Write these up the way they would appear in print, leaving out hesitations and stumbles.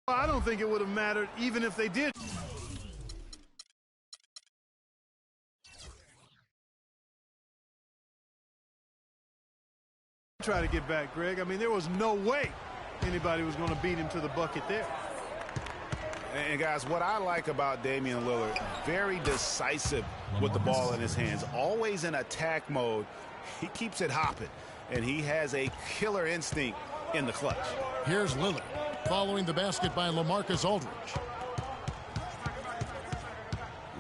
I don't think it would have mattered even if they did. Try to get back, Greg. I mean, there was no way anybody was going to beat him to the bucket there. And guys, what I like about Damian Lillard, very decisive with the ball in his hands, always in attack mode. He keeps it hopping, and he has a killer instinct in the clutch. Here's Lillard following the basket by LaMarcus Aldridge.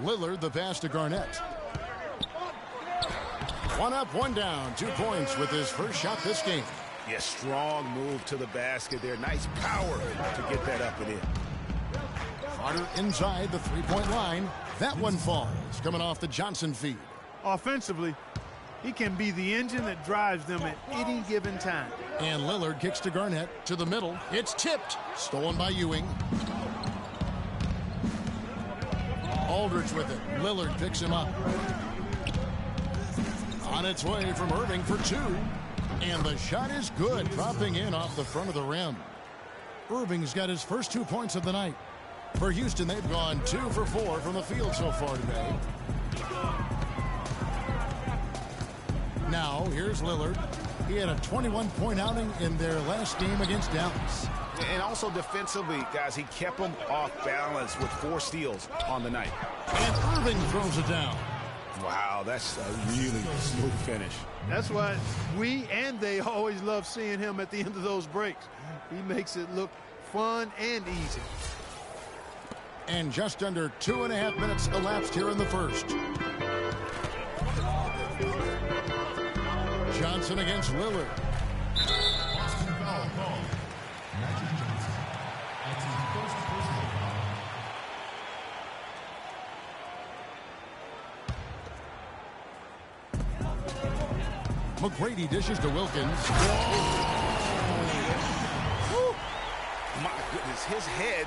Lillard the pass to Garnett. One up, one down, 2 points with his first shot this game. Yeah, strong move to the basket there. Nice power to get that up and in. Carter inside the three-point line. That one falls, coming off the Johnson feed. Offensively, he can be the engine that drives them at any given time. And Lillard kicks to Garnett to the middle. It's tipped. Stolen by Ewing. Aldridge with it. Lillard picks him up. On its way from Irving for 2. And the shot is good, dropping in off the front of the rim. Irving's got his first 2 points of the night. For Houston, they've gone 2 for 4 from the field so far today. Now, here's Lillard. He had a 21-point outing in their last game against Dallas. And also defensively, guys, he kept them off balance with 4 steals on the night. And Irving throws it down. Wow, that's a really smooth finish. That's why we and they always love seeing him at the end of those breaks. He makes it look fun and easy. And just under 2.5 minutes elapsed here in the first. Johnson against Lillard. Boston foul call. Magic Johnson. That's his first personal foul. McGrady dishes to Wilkins. Woo. My goodness, his head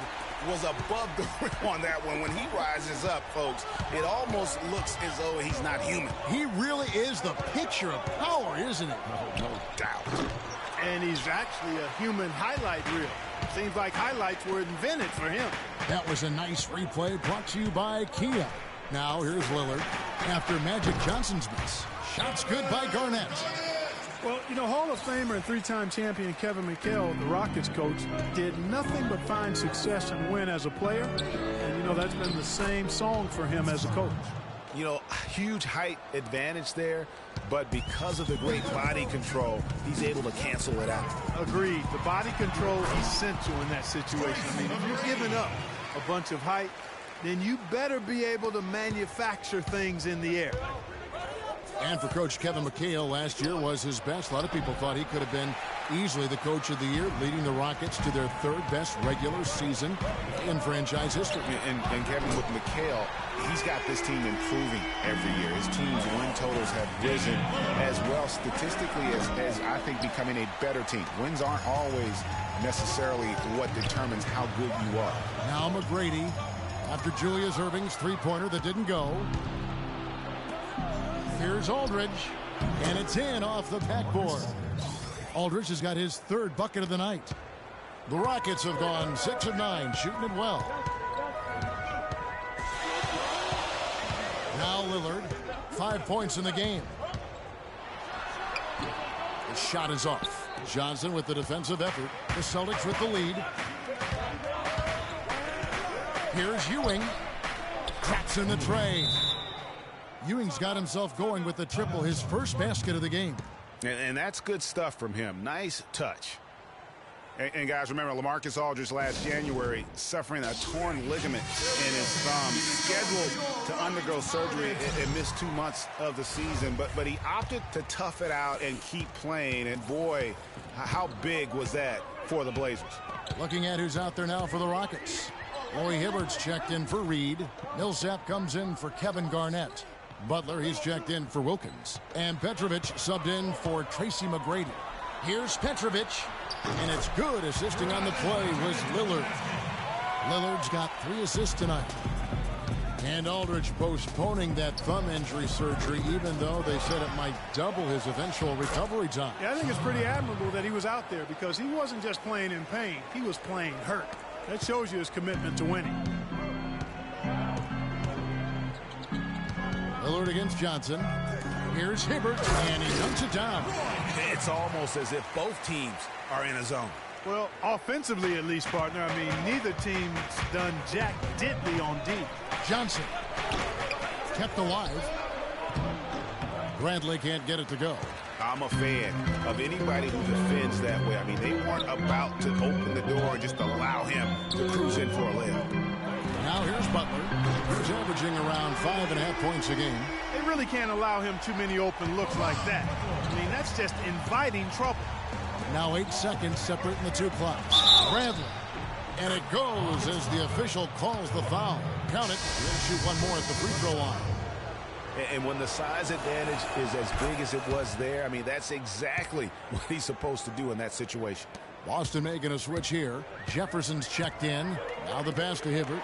was above the rim on that one. When he rises up, folks, it almost looks as though he's not human. He really is the picture of power, isn't it? No doubt. And he's actually a human highlight reel. Seems like highlights were invented for him. That was a nice replay brought to you by Kia. Now here's Lillard after Magic Johnson's miss. Shots good by Garnett. Well, you know, Hall of Famer and 3-time champion Kevin McHale, the Rockets coach, did nothing but find success and win as a player. And, you know, that's been the same song for him as a coach. You know, huge height advantage there, but because of the great body control, he's able to cancel it out. Agreed. The body control is essential in that situation. I mean, if you're giving up a bunch of height, then you better be able to manufacture things in the air. And for Coach Kevin McHale, last year was his best. A lot of people thought he could have been easily the coach of the year, leading the Rockets to their 3rd best regular season in franchise history. And Kevin, with McHale, he's got this team improving every year. His team's win totals have risen as well statistically as I think becoming a better team. Wins aren't always necessarily what determines how good you are. Now McGrady after Julius Irving's three-pointer that didn't go. Here's Aldridge, and it's in off the backboard. Aldridge has got his 3rd bucket of the night. The Rockets have gone 6 of 9, shooting it well. Now Lillard, 5 points in the game. The shot is off. Johnson with the defensive effort. The Celtics with the lead. Here's Ewing. Traps in the tray. Ewing's got himself going with the triple, his first basket of the game. And that's good stuff from him. Nice touch. And guys, remember, LaMarcus Aldridge last January suffering a torn ligament in his thumb, scheduled to undergo surgery and miss 2 months of the season. But he opted to tough it out and keep playing. And boy, how big was that for the Blazers? Looking at who's out there now for the Rockets. Roy Hibbert's checked in for Reed. Millsap comes in for Kevin Garnett. Butler, he's checked in for Wilkins. And Petrovic subbed in for Tracy McGrady. Here's Petrovic. And it's good. Assisting on the play was Lillard. Lillard's got 3 assists tonight. And Aldridge postponing that thumb injury surgery, even though they said it might double his eventual recovery time. Yeah, I think it's pretty admirable that he was out there because he wasn't just playing in pain. He was playing hurt. That shows you his commitment to winning. Lillard against Johnson. Here's Hibbert, and he dunks it down. It's almost as if both teams are in a zone. Well, offensively at least, partner. I mean, neither team's done jack diddly on D. Johnson kept alive. Bradley can't get it to go. I'm a fan of anybody who defends that way. I mean, they weren't about to open the door and just allow him to cruise in for a layup. Now here's Butler. He's averaging around 5.5 points a game. They really can't allow him too many open looks like that. I mean, that's just inviting trouble. Now 8 seconds separating the two clocks. Bradley. And it goes as the official calls the foul. Count it. He'll shoot one more at the free throw line. And when the size advantage is as big as it was there, I mean, that's exactly what he's supposed to do in that situation. Boston making a switch here. Jefferson's checked in. Now the pass to Hibbert.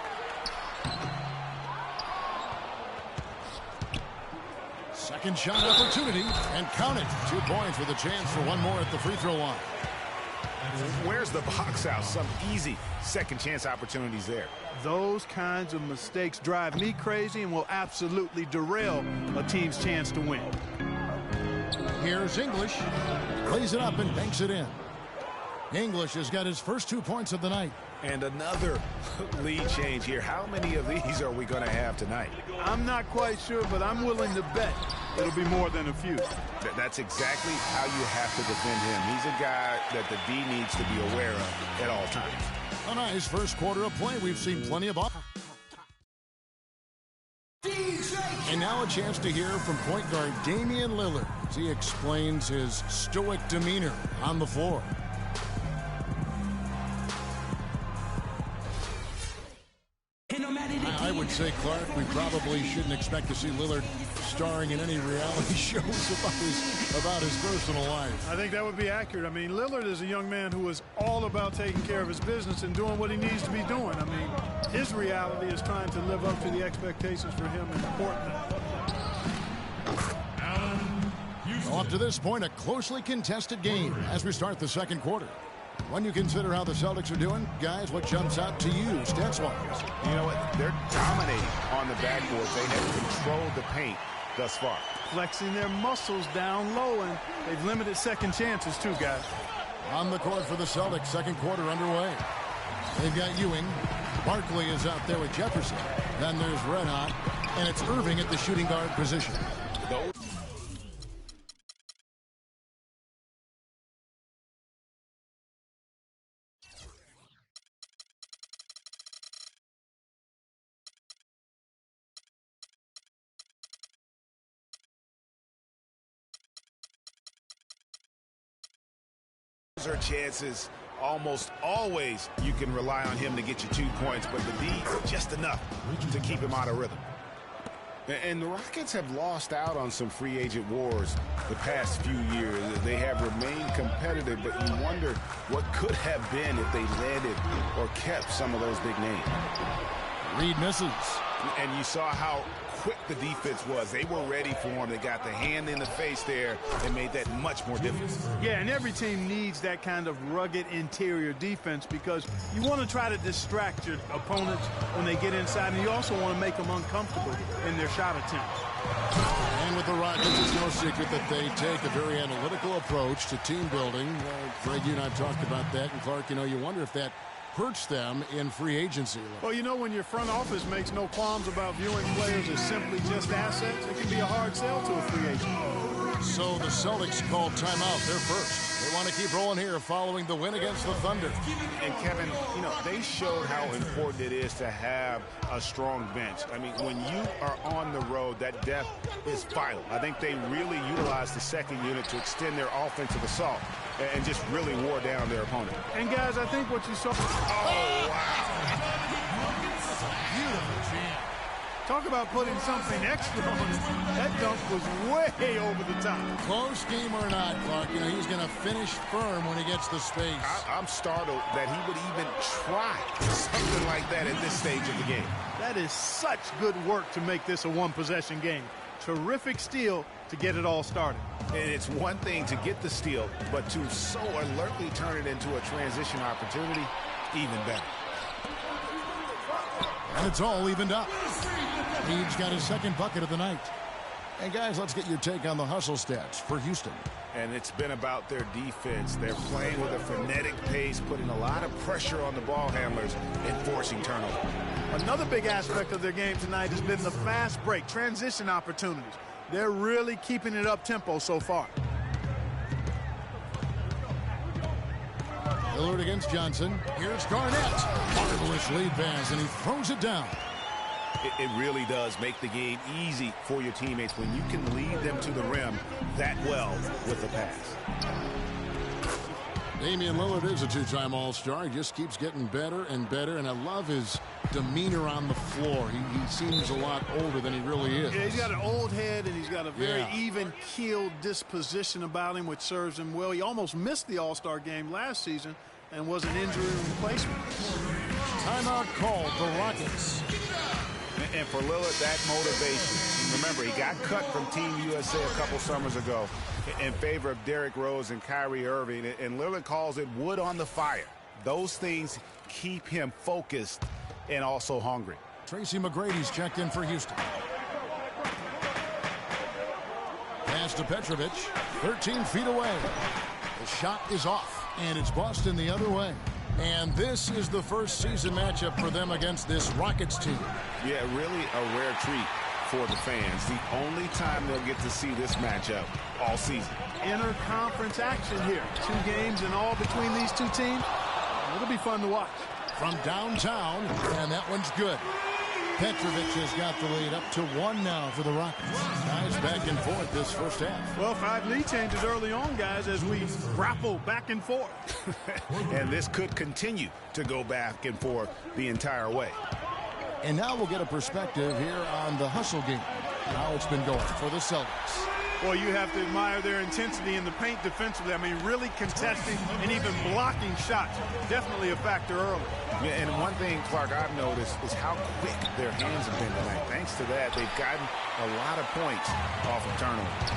Second shot opportunity, and count it. 2 points with a chance for one more at the free throw line. Where's the box out? Some easy second chance opportunities there. Those kinds of mistakes drive me crazy and will absolutely derail a team's chance to win. Here's English. Plays it up and banks it in. English has got his first 2 points of the night. And another lead change here. How many of these are we going to have tonight? I'm not quite sure, but I'm willing to bet it'll be more than a few. That's exactly how you have to defend him. He's a guy that the D needs to be aware of at all times. A nice first quarter of play. We've seen plenty of And now a chance to hear from point guard Damian Lillard as he explains his stoic demeanor on the floor. I would say, Clark, we probably shouldn't expect to see Lillard starring in any reality shows about his personal life. I think that would be accurate. I mean, Lillard is a young man who is all about taking care of his business and doing what he needs to be doing. I mean, his reality is trying to live up to the expectations for him in Portland. Well, up to this point, a closely contested game as we start the second quarter. When you consider how the Celtics are doing, guys, what jumps out to you, stats-wise? You know what? They're dominating on the backboard. They have controlled the paint thus far. Flexing their muscles down low, and they've limited second chances, too, guys. On the court for the Celtics, second quarter underway. They've got Ewing. Barkley is out there with Jefferson. Then there's Red Hot, and it's Irving at the shooting guard position. Those are chances. Almost always you can rely on him to get you 2 points, but the D just enough to keep him out of rhythm. And the Rockets have lost out on some free agent wars the past few years. They have remained competitive, but you wonder what could have been if they landed or kept some of those big names. Reed misses. And you saw how quick the defense was. They were ready for him. They got the hand in the face there and made that much more difficult. Yeah, and every team needs that kind of rugged interior defense because you want to try to distract your opponents when they get inside, and you also want to make them uncomfortable in their shot attempts. And with the Rockets, it's no secret that they take a very analytical approach to team building. Greg, you and I talked about that, and Clark, you know, you wonder if that hurts them in free agency. Well, you know, when your front office makes no qualms about viewing players as simply just assets, it can be a hard sell to a free agent. So the Celtics called timeout. They're first. They want to keep rolling here following the win against the Thunder. And Kevin, you know, they showed how important it is to have a strong bench. I mean, when you are on the road, that depth is vital. I think they really utilized the second unit to extend their offensive assault and just really wore down their opponent. And guys, I think what you saw. Oh, wow. Beautiful jam. Talk about putting something extra on it. That dunk was way over the top. Close game or not, Clark, you know, he's going to finish firm when he gets the space. I'm startled that he would even try something like that at this stage of the game. That is such good work to make this a one-possession game. Terrific steal to get it all started. And it's one thing to get the steal, but to so alertly turn it into a transition opportunity, even better. And it's all evened up. Reed's got his second bucket of the night. And guys, let's get your take on the hustle stats for Houston. And it's been about their defense. They're playing with a frenetic pace, putting a lot of pressure on the ball handlers and forcing turnovers. Another big aspect of their game tonight has been the fast break, transition opportunities. They're really keeping it up-tempo so far. Lillard against Johnson. Here's Garnett. Marvelous lead pass, and he throws it down. It really does make the game easy for your teammates when you can lead them to the rim that well with the pass. Damian Lillard is a two-time All-Star. He just keeps getting better and better, and I love his demeanor on the floor. He seems a lot older than he really is. Yeah, he's got an old head, and he's got a very even-keeled disposition about him, which serves him well. He almost missed the All-Star game last season and was an injury replacement. Timeout called the Rockets. And for Lillard, that motivation. Remember, he got cut from Team USA a couple summers ago in favor of Derrick Rose and Kyrie Irving. And Lillard calls it wood on the fire. Those things keep him focused and also hungry. Tracy McGrady's checked in for Houston. Pass to Petrovic, 13 feet away. The shot is off, and it's Boston the other way. And this is the first season matchup for them against this Rockets team. Yeah, really a rare treat for the fans. The only time they'll get to see this matchup all season. Interconference action here. 2 games in all between these two teams. It'll be fun to watch. From downtown, and that one's good. Petrovic has got the lead up to 1 now for the Rockets. Guys back and forth this first half. Well, 5 lead changes early on, guys, as we grapple back and forth. And this could continue to go back and forth the entire way. And now we'll get a perspective here on the hustle game. How it's been going for the Celtics. Well, you have to admire their intensity in the paint defensively. I mean, really contesting and even blocking shots. Definitely a factor early. Yeah, and one thing, Clark, I've noticed is how quick their hands have been tonight. Thanks to that, they've gotten a lot of points off of turnovers.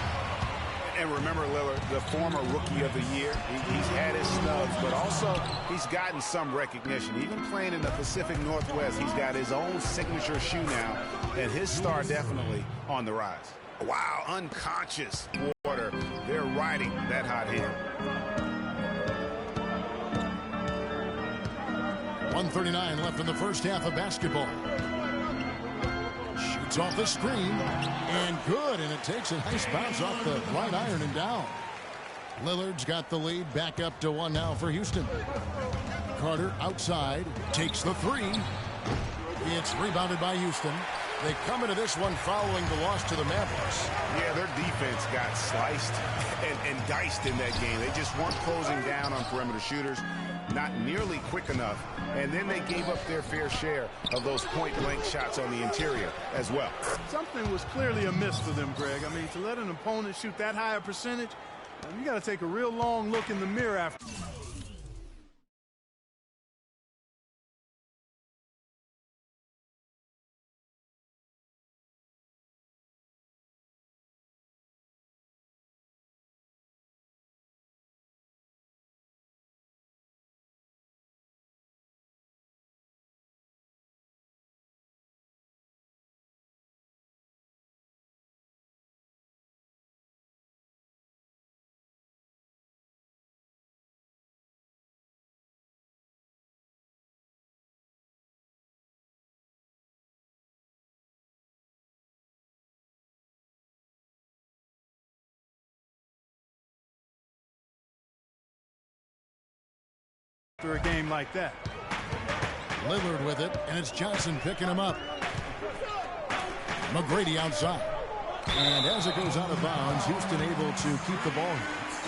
And remember, Lillard, the former Rookie of the Year, he's had his snubs, but also he's gotten some recognition. Even playing in the Pacific Northwest, he's got his own signature shoe now, and his star definitely on the rise. Wow, unconscious water. They're riding that hot hand. 1:39 left in the first half of basketball. Shoots off the screen, and good, and it takes a nice bounce off the right iron and down. Lillard's got the lead back up to 1 now for Houston. Carter outside, takes the 3. It's rebounded by Houston. They come into this one following the loss to the Mavericks. Yeah, their defense got sliced and diced in that game. They just weren't closing down on perimeter shooters, not nearly quick enough. And then they gave up their fair share of those point-blank shots on the interior as well. Something was clearly amiss for them, Greg. I mean, to let an opponent shoot that high a percentage, you got to take a real long look in the mirror after. After a game like that. Lillard with it, and it's Johnson picking him up. McGrady outside. And as it goes out of bounds, Houston able to keep the ball.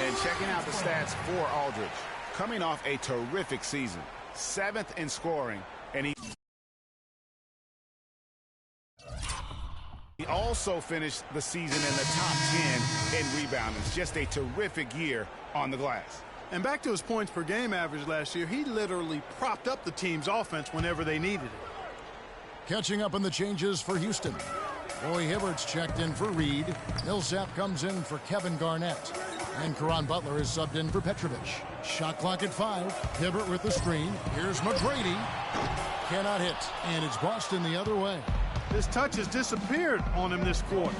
And checking out the stats for Aldridge. Coming off a terrific season. 7th in scoring, and he also finished the season in the top 10 in rebounding. It's just a terrific year on the glass. And back to his points per game average last year, he literally propped up the team's offense whenever they needed it. Catching up on the changes for Houston. Roy Hibbert's checked in for Reed. Millsap comes in for Kevin Garnett. And Caron Butler is subbed in for Petrovic. Shot clock at 5. Hibbert with the screen. Here's McGrady. cannot hit, and it's Boston the other way. His touch has disappeared on him this quarter.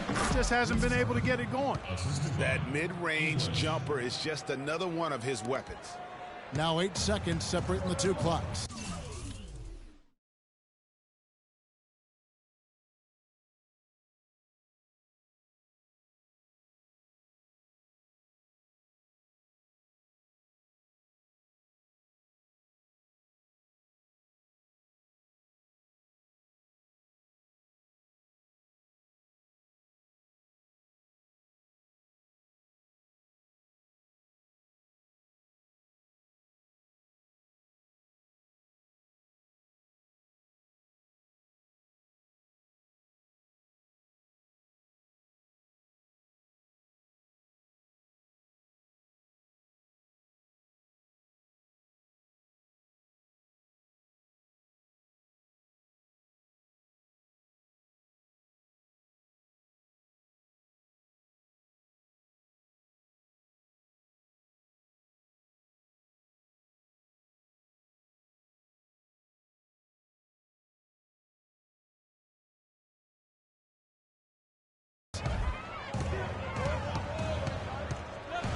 He just hasn't been able to get it going. That mid-range jumper is just another one of his weapons. Now 8 seconds separating the two clocks.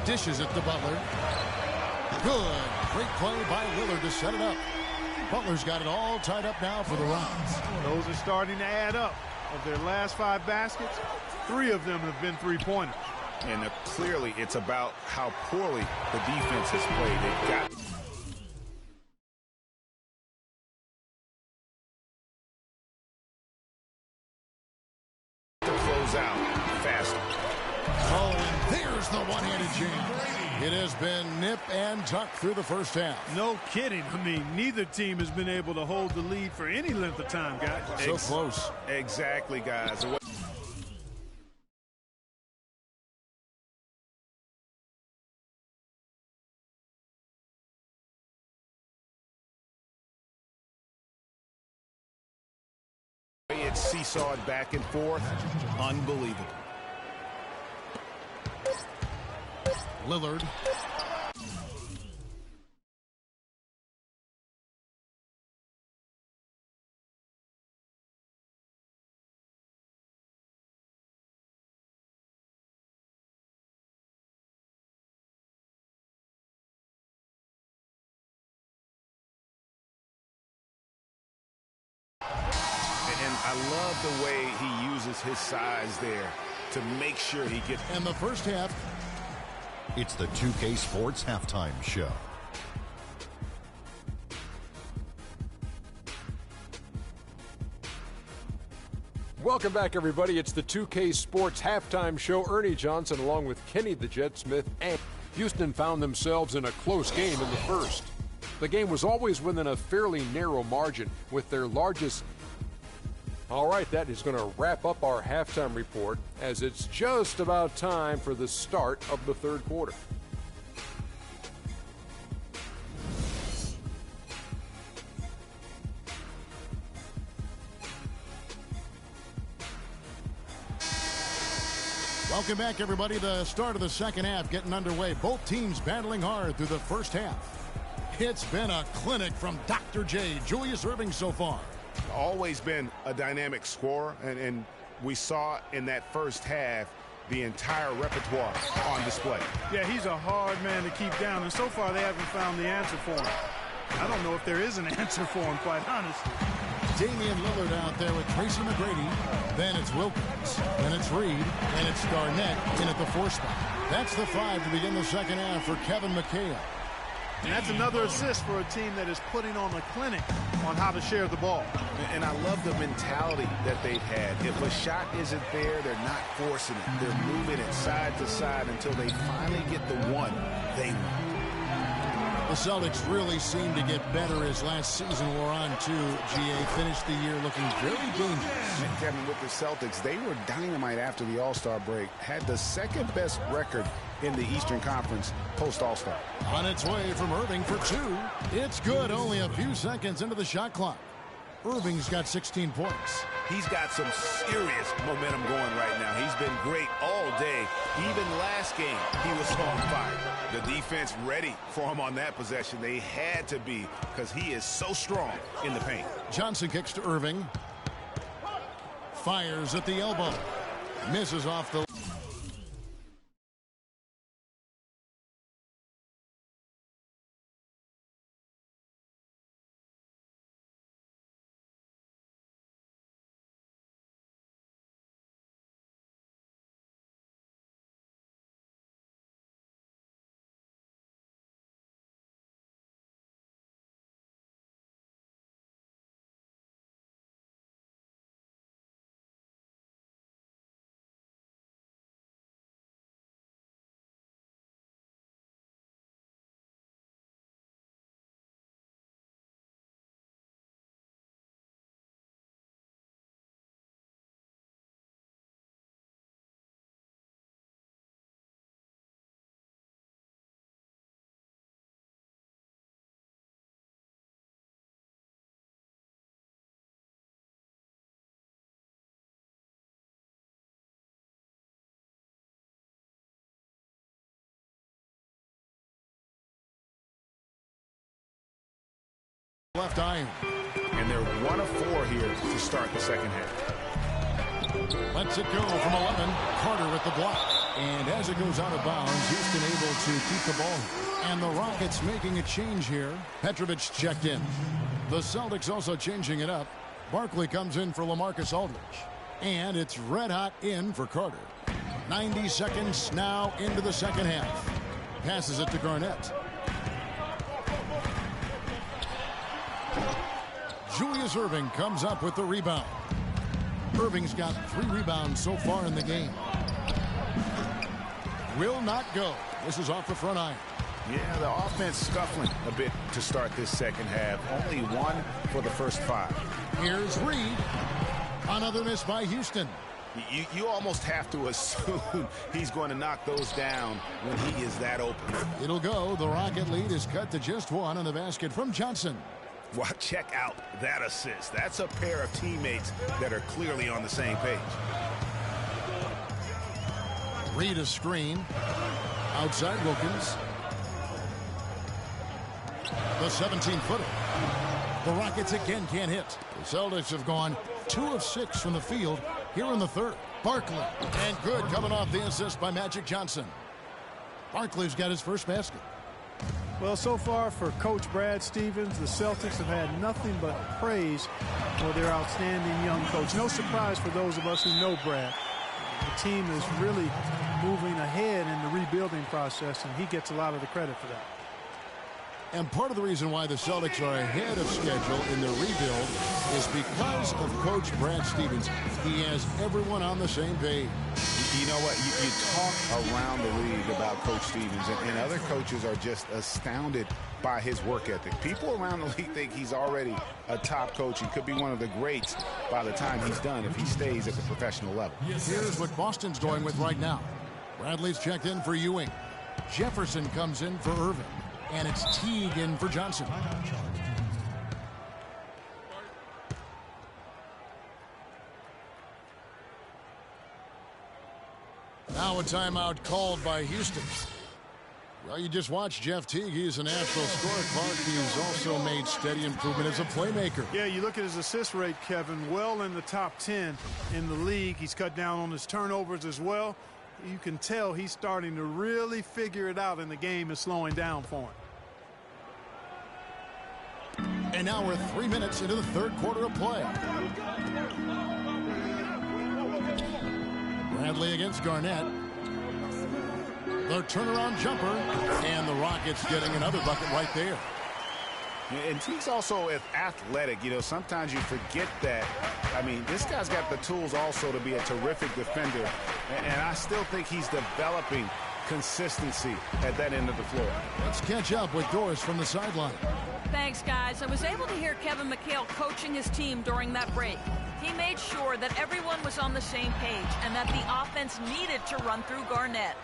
Dishes it to Butler. Good. Great play by Lillard to set it up. Butler's got it all tied up now for the Rockets. Those are starting to add up. Of their last 5 baskets, 3 of them have been three-pointers. And clearly it's about how poorly the defense has played. They've got to close out faster. Oh, and there's the one-handed jam. It has been nip and tuck through the first half. No kidding. I mean, neither team has been able to hold the lead for any length of time, guys. So close. Exactly, guys. It's seesawed back and forth. Unbelievable. Lillard. And I love the way he uses his size there to make sure he gets. And the first half. It's the 2K Sports Halftime Show. Welcome back, everybody. It's the 2K Sports Halftime Show. Ernie Johnson along with Kenny the Jet Smith, and Houston found themselves in a close game in the first. The game was always within a fairly narrow margin with their largest. All right, that is going to wrap up our halftime report as it's just about time for the start of the third quarter. Welcome back, everybody. The start of the second half getting underway. Both teams battling hard through the first half. It's been a clinic from Dr. J, Julius Erving so far. Always been a dynamic scorer, and we saw in that first half the entire repertoire on display. Yeah, he's a hard man to keep down, and so far they haven't found the answer for him. I don't know if there is an answer for him, quite honestly. Damian Lillard out there with Tracy McGrady. Then it's Wilkins. Then it's Reed. And it's Garnett in at the 4 spot. That's the 5 to begin the second half for Kevin McHale. And that's another assist for a team that is putting on a clinic on how to share the ball. And I love the mentality that they've had. If a shot isn't there, they're not forcing it. They're moving it side to side until they finally get the one they want. The Celtics really seem to get better as last season wore on, too. GA finished the year looking very dangerous. And Kevin, with the Celtics, they were dynamite after the All-Star break. Had the second best record in the Eastern Conference post-All-Star. On its way from Irving for 2. It's good, only a few seconds into the shot clock. Irving's got 16 points. He's got some serious momentum going right now. He's been great all all day. Even last game, he was on fire. The defense ready for him on that possession. They had to be, because he is so strong in the paint. Johnson kicks to Irving. Fires at the elbow. Misses off the... left iron. And they're 1 of 4 here to start the second half. Lets it go from 11. Carter with the block. And as it goes out of bounds, Houston able to keep the ball. And the Rockets making a change here. Petrovic checked in. The Celtics also changing it up. Barkley comes in for LaMarcus Aldridge. And it's red hot in for Carter. 90 seconds now into the second half. Passes it to Garnett. Julius Irving comes up with the rebound. Irving's got 3 rebounds so far in the game. Will not go. This is off the front iron. Yeah, the offense scuffling a bit to start this second half. Only 1 for the first 5. Here's Reed. Another miss by Houston. You almost have to assume he's going to knock those down when he is that open. It'll go. The Rocket lead is cut to just 1 on the basket from Johnson. Well, check out that assist. That's a pair of teammates that are clearly on the same page. Reed a screen. Outside Wilkins. The 17-footer. The Rockets again can't hit. The Celtics have gone 2 of 6 from the field here in the third. Barkley. And good coming off the assist by Magic Johnson. Barkley's got his first basket. Well, so far for Coach Brad Stevens, the Celtics have had nothing but praise for their outstanding young coach. No surprise for those of us who know Brad. The team is really moving ahead in the rebuilding process, and he gets a lot of the credit for that. And part of the reason why the Celtics are ahead of schedule in their rebuild is because of Coach Brad Stevens. He has everyone on the same page. You know what? You talk around the league about Coach Stevens, and other coaches are just astounded by his work ethic. People around the league think he's already a top coach and could be one of the greats by the time he's done if he stays at the professional level. Here's what Boston's going with right now. Bradley's checked in for Ewing. Jefferson comes in for Irving. And it's Teague in for Johnson. Now a timeout called by Houston. Well, you just watched Jeff Teague. He's a natural scorer. Clark, he's also made steady improvement as a playmaker. Yeah, you look at his assist rate, Kevin, well in the top 10 in the league. He's cut down on his turnovers as well. You can tell he's starting to really figure it out, and the game is slowing down for him. And now we're 3 minutes into the third quarter of play. Bradley against Garnett. Their turnaround jumper. And the Rockets getting another bucket right there. And he's also athletic. You know, sometimes you forget that. I mean, this guy's got the tools also to be a terrific defender. And I still think he's developing consistency at that end of the floor. Let's catch up with Doris from the sideline. Thanks, guys. I was able to hear Kevin McHale coaching his team during that break. He made sure that everyone was on the same page and that the offense needed to run through Garnett.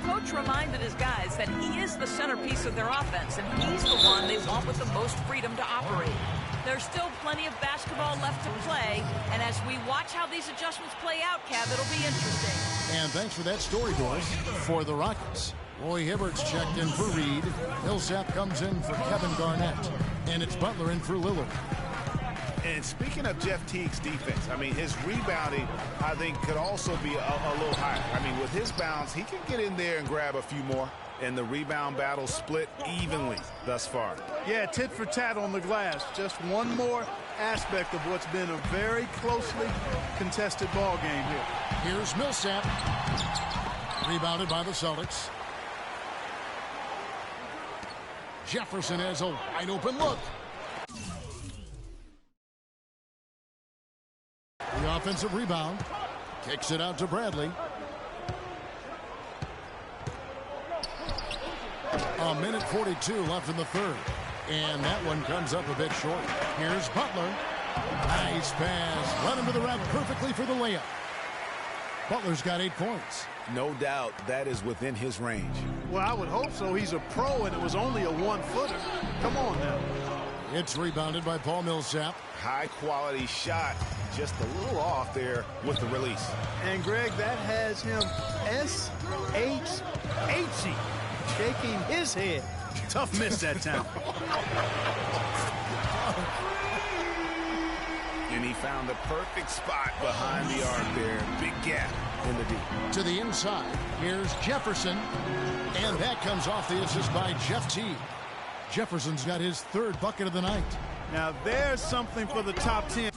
Coach reminded his guys that he is the centerpiece of their offense, and he's the one they want with the most freedom to operate. There's still plenty of basketball left to play, and as we watch how these adjustments play out, Kev, it'll be interesting. And thanks for that story, Doris. For the Rockets, Roy Hibbert's checked in for Reed. Millsap comes in for Kevin Garnett. And it's Butler in for Lillard. And speaking of Jeff Teague's defense, I mean, his rebounding, I think, could also be a little higher. I mean, with his bounce, he can get in there and grab a few more. And the rebound battle split evenly thus far. Yeah, tit for tat on the glass. Just one more aspect of what's been a very closely contested ball game here. Here's Millsap. Rebounded by the Celtics. Jefferson has a wide open look. The offensive rebound. Kicks it out to Bradley. A minute 42 left in the third. And that one comes up a bit short. Here's Butler. Nice pass. Run into the rack perfectly for the layup. Butler's got 8 points. No doubt that is within his range. Well, I would hope so. He's a pro, and it was only a one-footer. Come on now. It's rebounded by Paul Millsap. High-quality shot. Just a little off there with the release. And, Greg, that has him S-H-H-E, shaking his head. Tough miss that time. And he found the perfect spot behind the arc there. Big gap in the D. To the inside, here's Jefferson. And that comes off the assist by Jeff Teague. Jefferson's got his 3rd bucket of the night. Now, there's something for the top 10.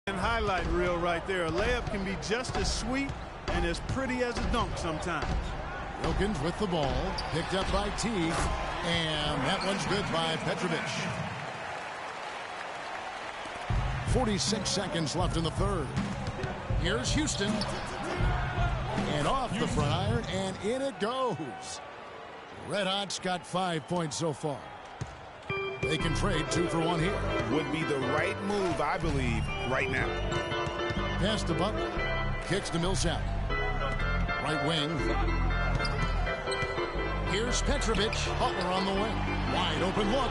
And highlight reel right there. A layup can be just as sweet and as pretty as a dunk sometimes. Wilkins with the ball, picked up by Teague, and that one's good by Petrovic. 46 seconds left in the third. Here's Houston. And off the front iron, and in it goes. Red Hot's got 5 points so far. They can trade 2 for 1 here. Would be the right move, I believe, right now. Pass to Butler. Kicks to Millsap. Right wing. Here's Petrovic. Butler on the wing. Wide open look.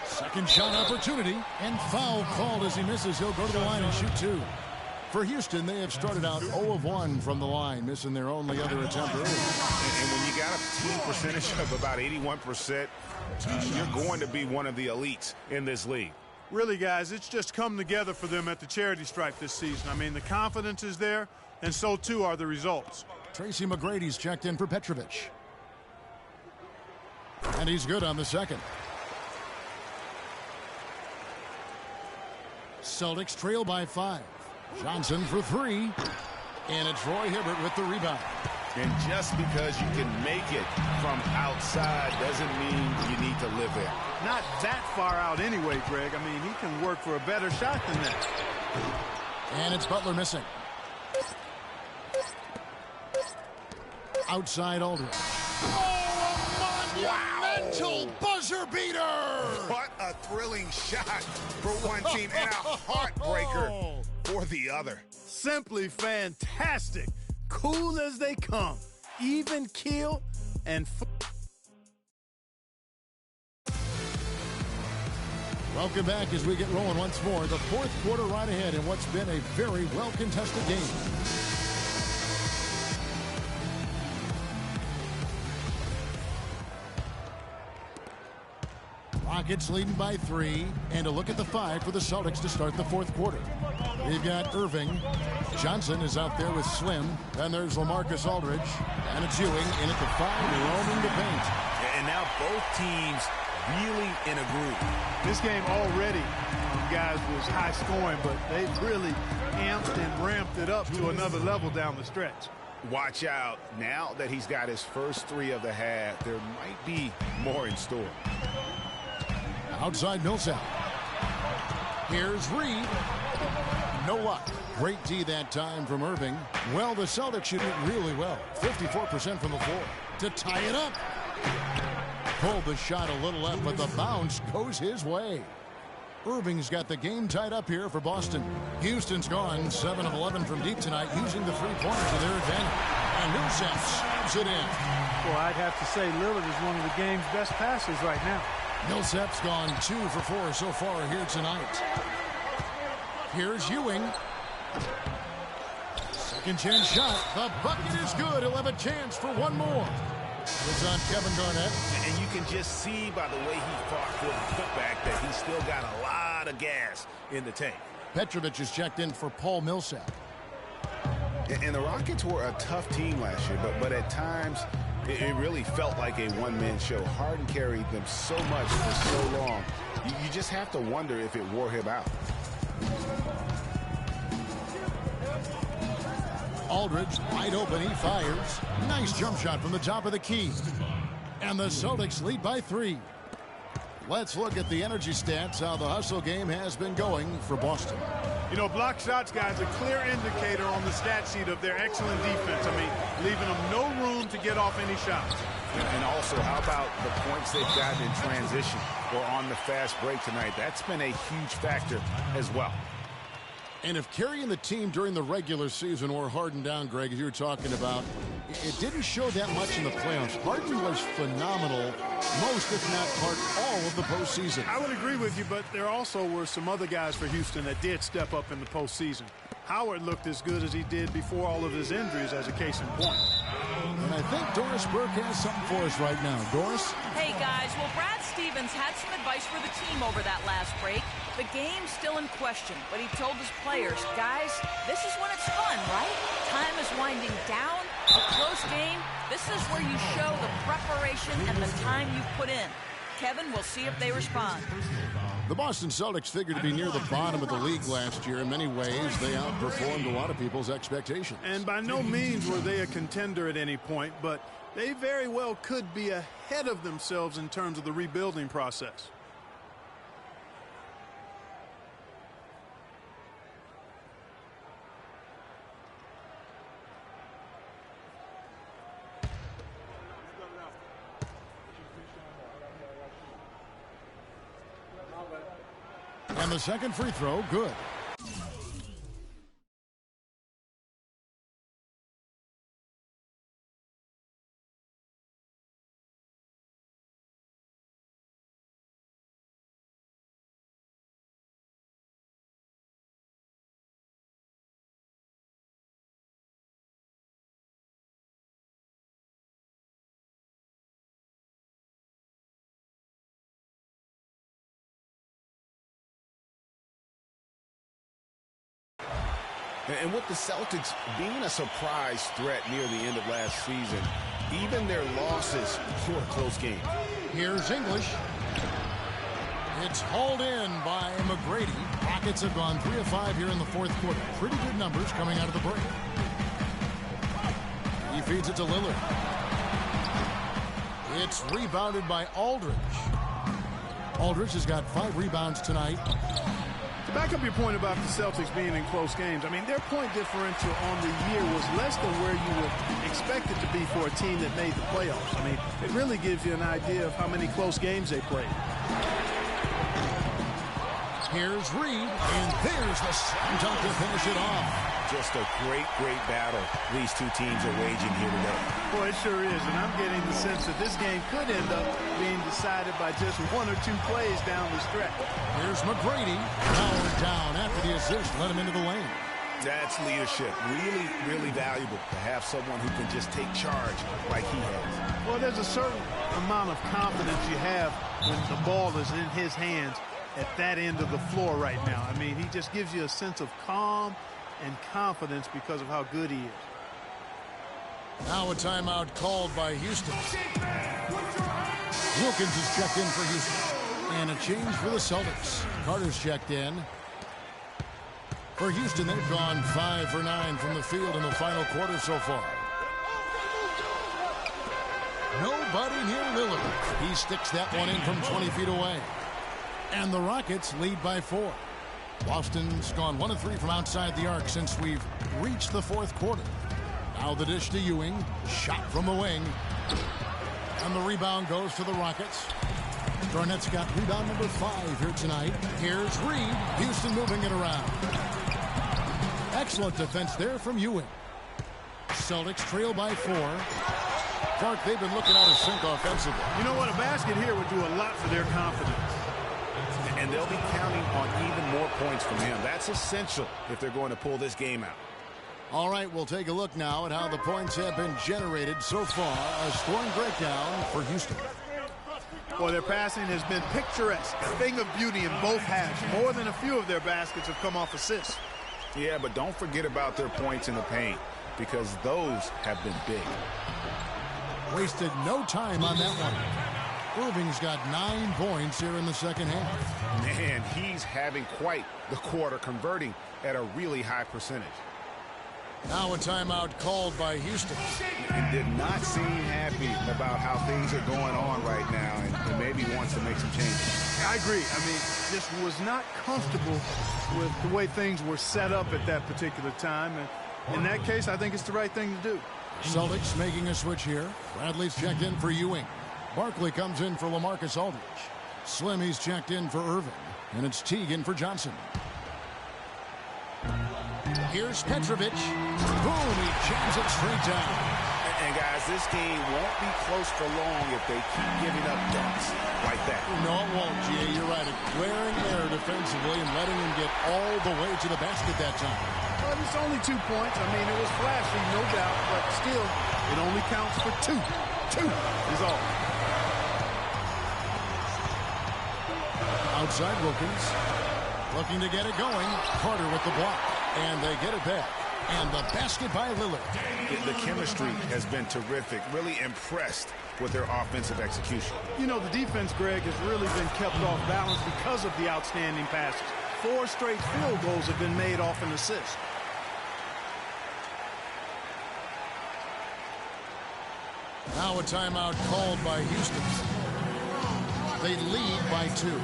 Second shot opportunity. And foul called as he misses. He'll go to the line and shoot 2. For Houston, they have started out 0 of 1 from the line, missing their only other attempt early. And when you got a team percentage of about 81%, you're going to be one of the elites in this league. Really, guys, it's just come together for them at the charity stripe this season. I mean, the confidence is there, and so too are the results. Tracy McGrady's checked in for Petrovic. And he's good on the second. Celtics trail by 5. Johnson for 3. And it's Roy Hibbert with the rebound. And just because you can make it from outside doesn't mean you need to live there. Not that far out anyway, Greg. I mean, he can work for a better shot than that. And it's Butler missing. Outside Aldridge. Oh, a monumental buzzer beater! What a thrilling shot for one team and a heartbreaker for the other. Simply fantastic. Cool as they come. Even keel and... Welcome back as we get rolling once more. The 4th quarter right ahead in what's been a very well-contested game. Rockets leading by 3, and a look at the 5 for the Celtics to start the fourth quarter. We've got Irving. Johnson is out there with Slim. Then there's LaMarcus Aldridge. And it's Ewing in at the 5, roaming the paint. And now both teams really in a groove. This game already, guys, was high scoring, but they really amped and ramped it up to another level down the stretch. Watch out. Now that he's got his first 3 of the half, there might be more in store. Outside Millsap. Here's Reed. No luck. Great D that time from Irving. Well, the Celtics shoot it really well. 54% from the floor. To tie it up. Pulled the shot a little left, but the bounce goes his way. Irving's got the game tied up here for Boston. Houston's gone 7 of 11 from deep tonight, using the three-pointer to their advantage. And Millsap slams it in. Well, I'd have to say Lillard is one of the game's best passers right now. Millsap's gone 2 for 4 so far here tonight. Here's Ewing. Second chance shot. The bucket is good. He'll have a chance for one more. It's on Kevin Garnett. And you can just see by the way he fought for the putback that he's still got a lot of gas in the tank. Petrovic is checked in for Paul Millsap. And the Rockets were a tough team last year, but at times it really felt like a one-man show. Harden carried them so much for so long. You just have to wonder if it wore him out. Aldridge wide open, he fires. Nice jump shot from the top of the key. And the Celtics lead by 3. Let's look at the energy stats, how the hustle game has been going for Boston. You know, block shots, guys, a clear indicator on the stat sheet of their excellent defense. I mean, leaving them no room to get off any shots. And also, how about the points they've gotten in transition or on the fast break tonight? That's been a huge factor as well. And if carrying the team during the regular season wore Harden down, Greg, as you were talking about, it didn't show that much in the playoffs. Harden was phenomenal most, if not part, all of the postseason. I would agree with you, but there also were some other guys for Houston that did step up in the postseason. Howard looked as good as he did before all of his injuries, as a case in point. And I think Doris Burke has something for us right now. Doris? Hey, guys. Well, Brad Stevens had some advice for the team over that last break. The game's still in question, but he told his players, guys, this is when it's fun, right? Time is winding down. A close game. This is where you show the preparation and the time you put in. Kevin, we'll see if they respond. The Boston Celtics figured to be near the bottom of the league last year. In many ways, they outperformed a lot of people's expectations. And by no means were they a contender at any point, but they very well could be ahead of themselves in terms of the rebuilding process. And the second free throw, good. And with the Celtics being a surprise threat near the end of last season, even their losses were a close game. Here's English. It's hauled in by McGrady. Rockets have gone 3 of 5 here in the fourth quarter. Pretty good numbers coming out of the break. He feeds it to Lillard. It's rebounded by Aldridge. Aldridge has got 5 rebounds tonight. To back up your point about the Celtics being in close games, I mean, their point differential on the year was less than where you would expect it to be for a team that made the playoffs. I mean, it really gives you an idea of how many close games they played. Here's Reed, and there's the slam dunk to finish it off. Just a great battle these two teams are waging here today. Boy, it sure is, and I'm getting the sense that this game could end up being decided by just 1 or 2 plays down the stretch. Here's McGrady, powered down after the assist, let him into the lane. That's leadership. Really valuable to have someone who can just take charge like he has. Well, there's a certain amount of confidence you have when the ball is in his hands at that end of the floor right now. I mean, he just gives you a sense of calm and confidence because of how good he is. Now a timeout called by Houston. Wilkins is checked in for Houston. And a change for the Celtics. Carter's checked in. For Houston, they've gone 5 for 9 from the field in the final quarter so far. Nobody near Lillard. He sticks that one in from 20 feet away. And the Rockets lead by 4. Boston's gone 1 of 3 from outside the arc since we've reached the fourth quarter. Now the dish to Ewing. Shot from the wing. And the rebound goes to the Rockets. Garnett's got rebound number 5 here tonight. Here's Reed. Houston moving it around. Excellent defense there from Ewing. Celtics trail by 4. Clark, they've been looking out of sync offensively. You know what? A basket here would do a lot for their confidence. And they'll be counting on even more points from him. That's essential if they're going to pull this game out. All right, we'll take a look now at how the points have been generated so far. A scoring breakdown for Houston. Well, their passing has been picturesque, a thing of beauty in both halves. More than a few of their baskets have come off assists. Yeah, but don't forget about their points in the paint, because those have been big. Wasted no time on that one. Irving's got 9 points here in the second half. Man, he's having quite the quarter, converting at a really high percentage. Now a timeout called by Houston. And did not seem happy about how things are going on right now, and maybe wants to make some changes. I agree. I mean, just was not comfortable with the way things were set up at that particular time. And in that case, I think it's the right thing to do. Celtics making a switch here. Bradley's checked in for Ewing. Barkley comes in for LaMarcus Aldridge. Slimy's checked in for Irving. And it's Teague for Johnson. Here's Petrovic. Boom, he jams it straight down. And guys, this game won't be close for long if they keep giving up dunks like that. No, it won't, G.A. You're right. A glaring error defensively and letting him get all the way to the basket that time. Well, it's only 2 points. I mean, it was flashy, no doubt, but still, it only counts for 2. 2 is all. Outside Wilkins. Looking to get it going. Carter with the block. And they get it back. And the basket by Lillard. The chemistry has been terrific. Really impressed with their offensive execution. You know, the defense, Greg, has really been kept off balance because of the outstanding passes. 4 straight field goals have been made off an assist. Now a timeout called by Houston. They lead by 2.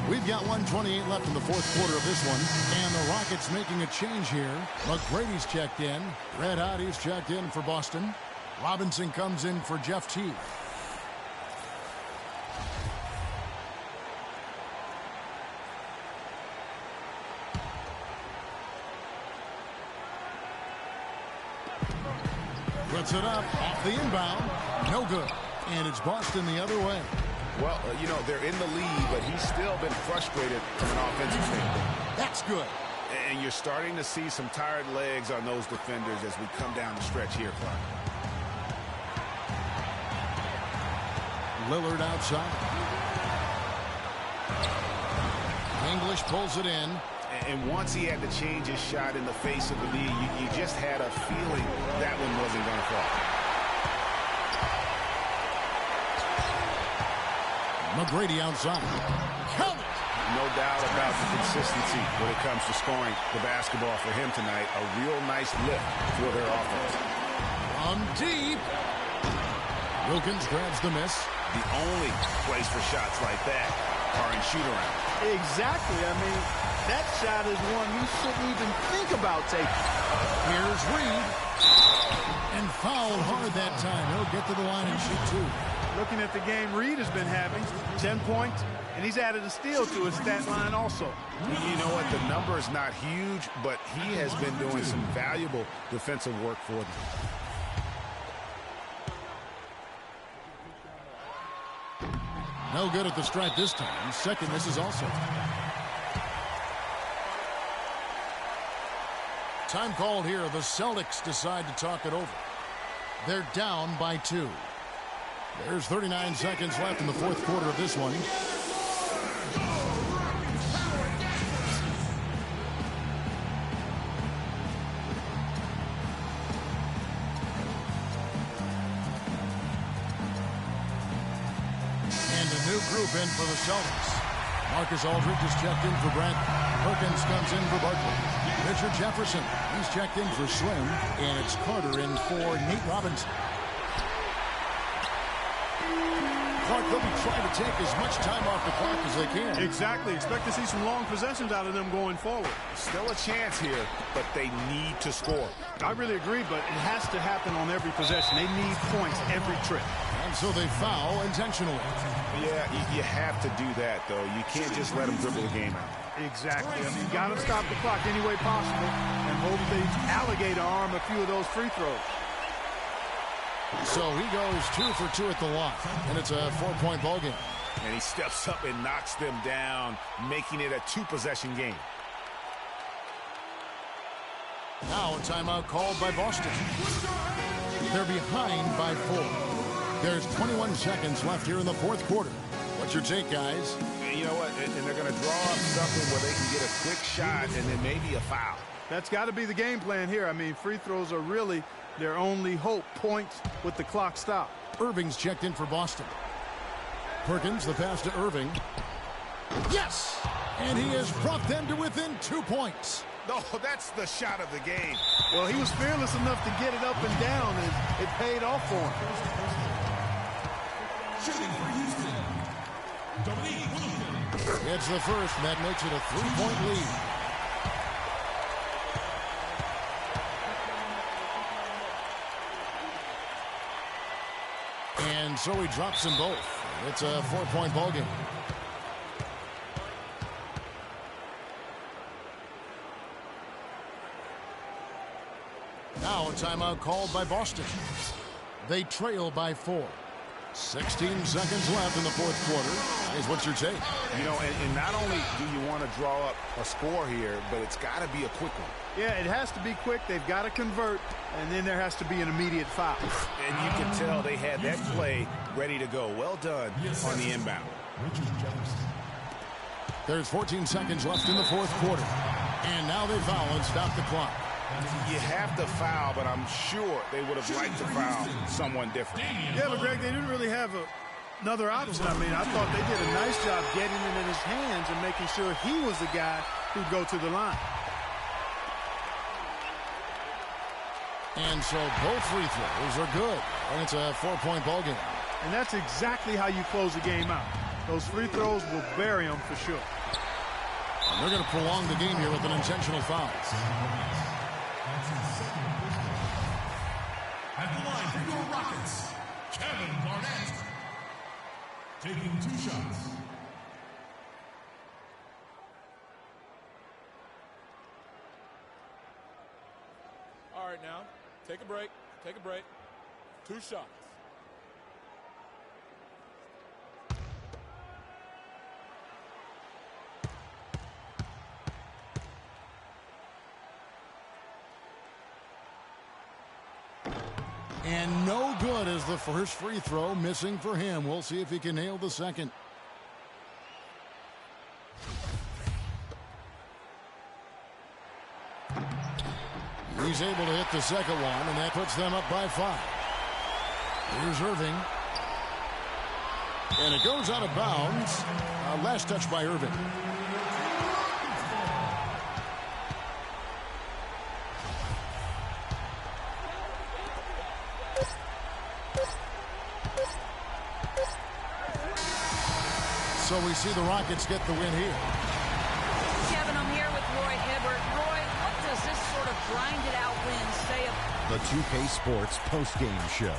We've got 1:28 left in the fourth quarter of this one. And the Rockets making a change here. McGrady's checked in. Red Hotty's checked in for Boston. Robinson comes in for Jeff Teague. Puts it up off the inbound. No good. And it's Boston the other way. Well, you know, they're in the lead, but he's still been frustrated from an offensive standpoint. That's good. And you're starting to see some tired legs on those defenders as we come down the stretch here, Clark. Lillard outside. English pulls it in. And once he had to change his shot in the face of the lead, you just had a feeling that one wasn't going to fall. McGrady outside. Count it! No doubt about the consistency when it comes to scoring the basketball for him tonight. A real nice lift for their offense. From deep. Wilkins grabs the miss. The only place for shots like that are in shoot-around. Exactly. I mean, that shot is one you shouldn't even think about taking. Here's Reed. And fouled hard that time. He'll get to the line and shoot 2. Looking at the game Reed has been having, 10 points, and he's added a steal to his stat line also. You know what? The number is not huge, but he has been doing some valuable defensive work for them. No good at the stripe this time. Second misses also. Time called here. The Celtics decide to talk it over. They're down by 2. There's 39 seconds left in the fourth quarter of this one. And a new group in for the Celtics. Marcus Aldridge is checked in for Brent. Perkins comes in for Barkley. Richard Jefferson, he's checked in for Slim. And it's Carter in for Nate Robinson. Clark, they'll be trying to take as much time off the clock as they can. Exactly. Expect to see some long possessions out of them going forward. Still a chance here, but they need to score. I really agree, but it has to happen on every possession. They need points every trip. And so they foul intentionally. Yeah, you have to do that, though. You can't just let them dribble the game out. Exactly. I mean, you got to stop the clock any way possible and hope they alligator arm a few of those free throws. So he goes 2 for 2 at the line, and it's a 4-point ball game. And he steps up and knocks them down, making it a 2-possession game. Now a timeout called by Boston. They're behind by 4. There's 21 seconds left here in the fourth quarter. What's your take, guys? You know what? And they're going to draw up something where they can get a quick shot and then maybe a foul. That's got to be the game plan here. I mean, free throws are really their only hope. Points with the clock stopped. Irving's checked in for Boston. Perkins, the pass to Irving. Yes! And he has brought them to within 2 points. No, that's the shot of the game. Well, he was fearless enough to get it up and down, and it paid off for him. Shooting for Houston, Dominique Wilkins. It's the first. That makes it a 3-point lead. And so he drops them both. It's a 4-point ball game. Now a timeout called by Boston. They trail by 4. 16 seconds left in the fourth quarter. Is what's your take? You know, and not only do you want to draw up a score here, but it's got to be a quick one. Yeah, it has to be quick. They've got to convert, and then there has to be an immediate foul. And you can tell they had that play ready to go. Well done on the inbound. Richard Jefferson. There's 14 seconds left in the fourth quarter. And now they foul and stop the clock. You have to foul, but I'm sure they would have liked to foul someone different. Yeah, but Greg, they didn't really have another option. I mean, I thought they did a nice job getting it in his hands and making sure he was the guy who'd go to the line. And so both free throws are good. And it's a 4-point ball game. And that's exactly how you close the game out. Those free throws will bury them for sure. And they're going to prolong the game here with an intentional foul. At the line for your Rockets, Kevin Garnett. Taking 2 shots. All right, now, take a break. Take a break. 2 shots. And no good as the first free throw missing for him. We'll see if he can nail the second. He's able to hit the second one, and that puts them up by 5. Here's Irving. And it goes out of bounds. Last touch by Irving. So we see the Rockets get the win here. Kevin, I'm here with Roy Hibbert. Roy, what does this sort of grind-it-out win say about The 2K Sports postgame show.